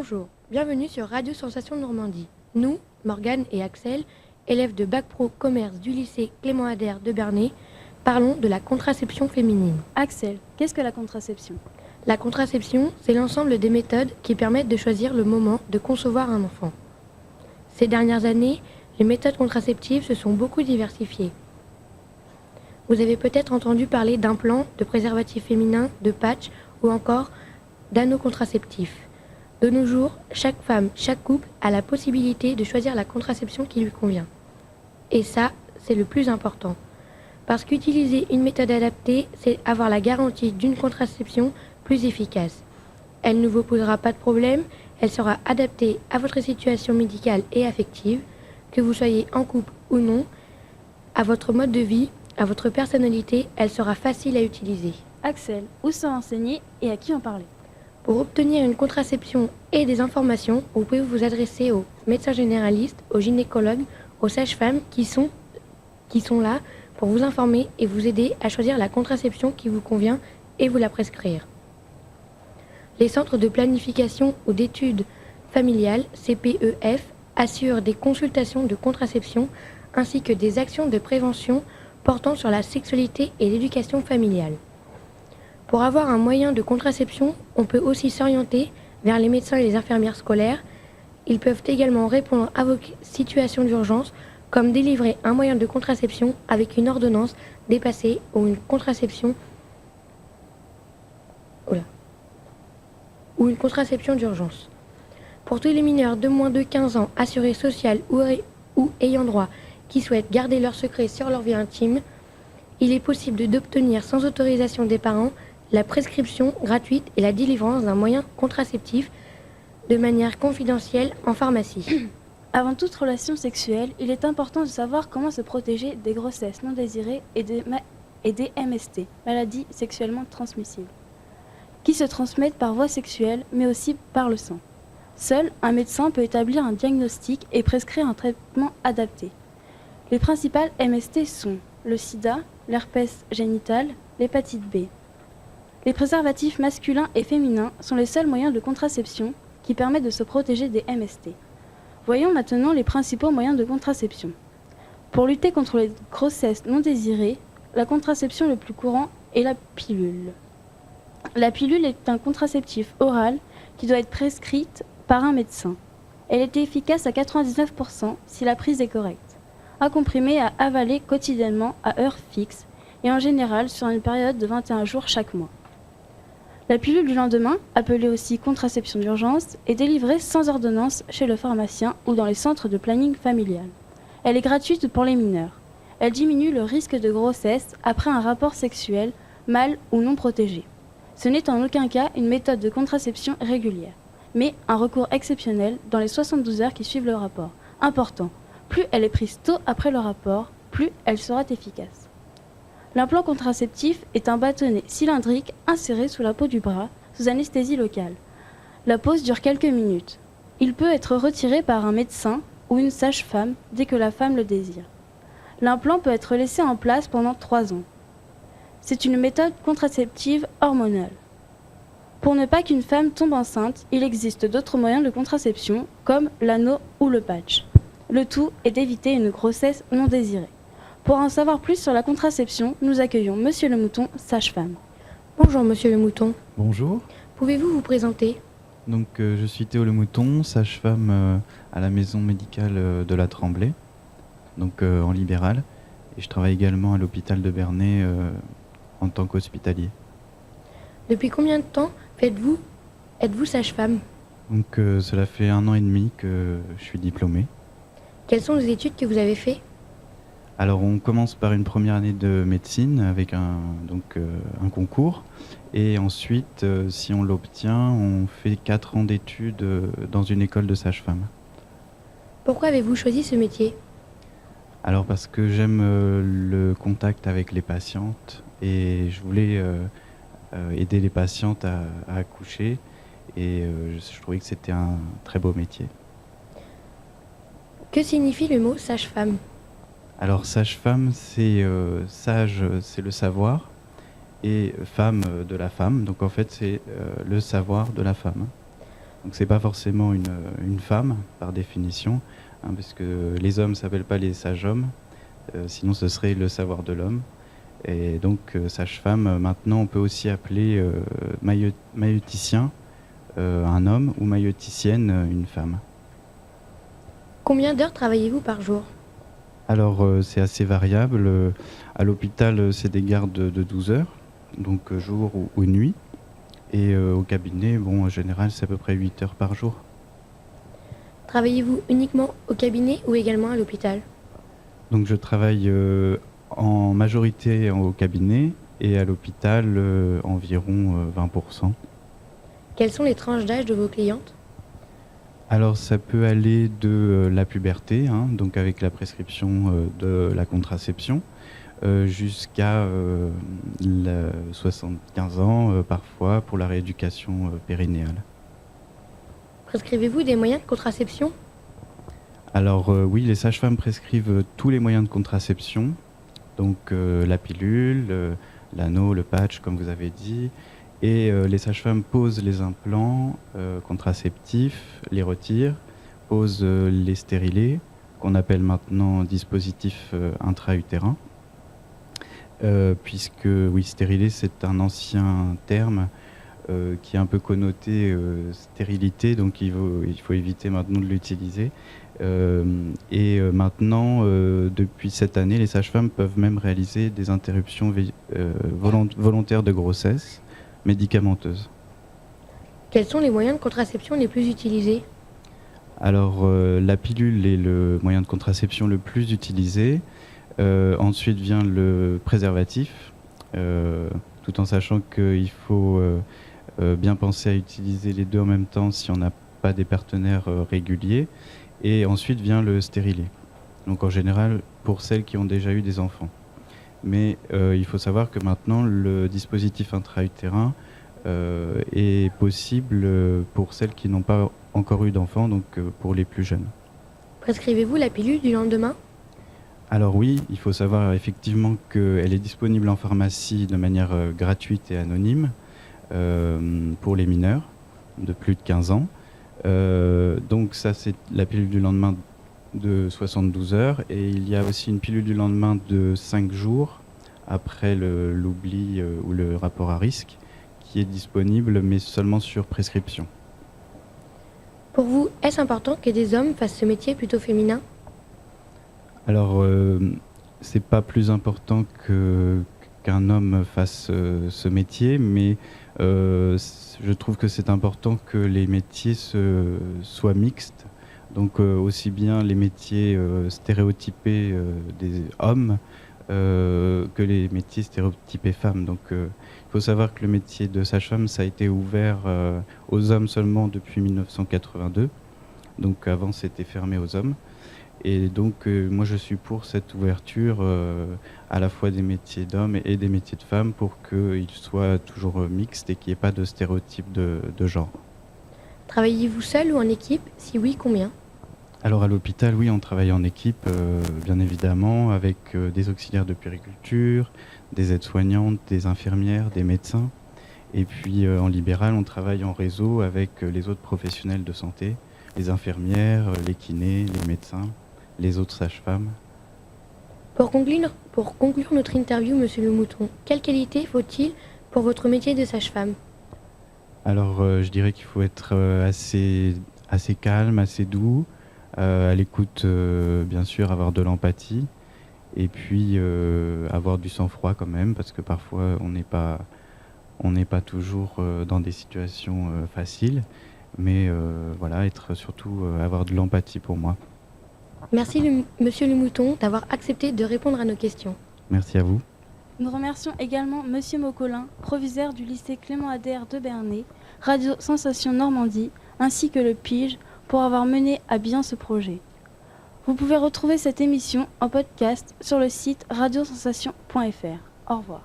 Bonjour, bienvenue sur Radio Sensation Normandie. Nous, Morgane et Axel, élèves de Bac Pro Commerce du lycée Clément Ader de Bernay, parlons de la contraception féminine. Axel, qu'est-ce que la contraception ? La contraception, c'est l'ensemble des méthodes qui permettent de choisir le moment de concevoir un enfant. Ces dernières années, les méthodes contraceptives se sont beaucoup diversifiées. Vous avez peut-être entendu parler d'implants, de préservatifs féminins, de patchs ou encore d'anneaux contraceptifs. De nos jours, chaque femme, chaque couple a la possibilité de choisir la contraception qui lui convient. Et ça, c'est le plus important. Parce qu'utiliser une méthode adaptée, c'est avoir la garantie d'une contraception plus efficace. Elle ne vous posera pas de problème, elle sera adaptée à votre situation médicale et affective, que vous soyez en couple ou non, à votre mode de vie, à votre personnalité, elle sera facile à utiliser. Axel, où se renseigner et à qui en parler ? Pour obtenir une contraception et des informations, vous pouvez vous adresser aux médecins généralistes, aux gynécologues, aux sages-femmes qui sont là pour vous informer et vous aider à choisir la contraception qui vous convient et vous la prescrire. Les centres de planification ou d'études familiales, CPEF, assurent des consultations de contraception ainsi que des actions de prévention portant sur la sexualité et l'éducation familiale. Pour avoir un moyen de contraception, on peut aussi s'orienter vers les médecins et les infirmières scolaires. Ils peuvent également répondre à vos situations d'urgence, comme délivrer un moyen de contraception avec une ordonnance dépassée ou une contraception d'urgence. Pour tous les mineurs de moins de 15 ans, assurés sociaux ou ayant droit, qui souhaitent garder leur secret sur leur vie intime, il est possible d'obtenir sans autorisation des parents la prescription gratuite et la délivrance d'un moyen contraceptif de manière confidentielle en pharmacie. Avant toute relation sexuelle, il est important de savoir comment se protéger des grossesses non désirées et des MST, maladies sexuellement transmissibles, qui se transmettent par voie sexuelle mais aussi par le sang. Seul un médecin peut établir un diagnostic et prescrire un traitement adapté. Les principales MST sont le sida, l'herpès génital, l'hépatite B. Les préservatifs masculins et féminins sont les seuls moyens de contraception qui permettent de se protéger des MST. Voyons maintenant les principaux moyens de contraception. Pour lutter contre les grossesses non désirées, la contraception le plus courant est la pilule. La pilule est un contraceptif oral qui doit être prescrite par un médecin. Elle est efficace à 99% si la prise est correcte. Un comprimé à avaler quotidiennement à heure fixe et en général sur une période de 21 jours chaque mois. La pilule du lendemain, appelée aussi contraception d'urgence, est délivrée sans ordonnance chez le pharmacien ou dans les centres de planning familial. Elle est gratuite pour les mineurs. Elle diminue le risque de grossesse après un rapport sexuel, mâle ou non protégé. Ce n'est en aucun cas une méthode de contraception régulière, mais un recours exceptionnel dans les 72 heures qui suivent le rapport. Important, plus elle est prise tôt après le rapport, plus elle sera efficace. L'implant contraceptif est un bâtonnet cylindrique inséré sous la peau du bras, sous anesthésie locale. La pose dure quelques minutes. Il peut être retiré par un médecin ou une sage-femme dès que la femme le désire. L'implant peut être laissé en place pendant 3 ans. C'est une méthode contraceptive hormonale. Pour ne pas qu'une femme tombe enceinte, il existe d'autres moyens de contraception, comme l'anneau ou le patch. Le tout est d'éviter une grossesse non désirée. Pour en savoir plus sur la contraception, nous accueillons Monsieur Le Mouton, sage-femme. Bonjour Monsieur Le Mouton. Bonjour. Pouvez-vous vous présenter ? Donc je suis Théo Le Mouton, sage-femme à la maison médicale de la Tremblay, donc en libéral. Et je travaille également à l'hôpital de Bernay en tant qu'hospitalier. Depuis combien de temps êtes-vous sage-femme ? Donc cela fait 1 an et demi que je suis diplômé. Quelles sont les études que vous avez faites ? Alors on commence par une première année de médecine avec un concours. Et ensuite, si on l'obtient, on fait 4 ans d'études dans une école de sage-femme. Pourquoi avez-vous choisi ce métier ? Alors parce que j'aime le contact avec les patientes et je voulais aider les patientes à accoucher et je trouvais que c'était un très beau métier. Que signifie le mot sage-femme ? Alors sage-femme, c'est sage, c'est le savoir, et femme de la femme, donc en fait c'est le savoir de la femme. Donc c'est pas forcément une femme par définition, hein, parce que les hommes s'appellent pas les sages-hommes, sinon ce serait le savoir de l'homme. Et donc sage-femme, maintenant on peut aussi appeler maïeuticien un homme ou maïeuticienne une femme. Combien d'heures travaillez-vous par jour? Alors c'est assez variable. À l'hôpital c'est des gardes de 12 heures, donc jour ou nuit. Et au cabinet, bon, en général c'est à peu près 8 heures par jour. Travaillez-vous uniquement au cabinet ou également à l'hôpital? Donc je travaille en majorité au cabinet et à l'hôpital environ 20%. Quelles sont les tranches d'âge de vos clientes? Alors ça peut aller de la puberté, hein, donc avec la prescription de la contraception, jusqu'à 75 ans parfois pour la rééducation périnéale. Prescrivez-vous des moyens de contraception? Alors oui, les sages-femmes prescrivent tous les moyens de contraception, donc la pilule, l'anneau, le patch comme vous avez dit, et les sages-femmes posent les implants contraceptifs, les retirent, posent les stérilés, qu'on appelle maintenant dispositifs intra-utérins, puisque oui, stérilet c'est un ancien terme qui est un peu connoté stérilité, donc il faut éviter maintenant de l'utiliser. Maintenant, depuis cette année, les sages-femmes peuvent même réaliser des interruptions volontaires de grossesse médicamenteuses. Quels sont les moyens de contraception les plus utilisés? Alors, la pilule est le moyen de contraception le plus utilisé. Ensuite vient le préservatif, tout en sachant qu'il faut bien penser à utiliser les deux en même temps si on n'a pas des partenaires réguliers. Et ensuite vient le stérilet. Donc en général, pour celles qui ont déjà eu des enfants. Mais il faut savoir que maintenant, le dispositif intra-utérin est possible pour celles qui n'ont pas encore eu d'enfants, donc pour les plus jeunes. Prescrivez-vous la pilule du lendemain? Alors oui, il faut savoir effectivement qu'elle est disponible en pharmacie de manière gratuite et anonyme pour les mineurs de plus de 15 ans. Donc ça c'est la pilule du lendemain de 72 heures et il y a aussi une pilule du lendemain de 5 jours après l'oubli ou le rapport à risque qui est disponible mais seulement sur prescription. Pour vous, est-ce important que des hommes fassent ce métier plutôt féminin? Alors c'est pas plus important qu'un homme fasse ce métier, mais je trouve que c'est important que les métiers soient mixtes, donc aussi bien les métiers stéréotypés des hommes que les métiers stéréotypés femmes. Donc il faut savoir que le métier de sage-femme, ça a été ouvert aux hommes seulement depuis 1982, donc avant c'était fermé aux hommes. Et donc moi je suis pour cette ouverture à la fois des métiers d'hommes et des métiers de femmes pour qu'ils soient toujours mixtes et qu'il n'y ait pas de stéréotypes de genre. Travaillez-vous seul ou en équipe? Si oui, combien? Alors à l'hôpital, oui, on travaille en équipe, bien évidemment, avec des auxiliaires de puériculture, des aides-soignantes, des infirmières, des médecins. Et puis en libéral, on travaille en réseau avec les autres professionnels de santé, les infirmières, les kinés, les médecins, les autres sages-femmes. Pour conclure notre interview, Monsieur Le Mouton, quelle qualité faut-il pour votre métier de sage-femme? Alors je dirais qu'il faut être assez calme, assez doux, à l'écoute bien sûr, avoir de l'empathie et puis avoir du sang-froid quand même parce que parfois on n'est pas toujours dans des situations faciles, mais voilà, surtout avoir de l'empathie pour moi. Merci Monsieur Le Mouton d'avoir accepté de répondre à nos questions. Merci à vous. Nous remercions également Monsieur Mocolin, proviseur du lycée Clément Ader de Bernay, Radio Sensation Normandie, ainsi que le PIGE, pour avoir mené à bien ce projet. Vous pouvez retrouver cette émission en podcast sur le site radiosensation.fr. Au revoir.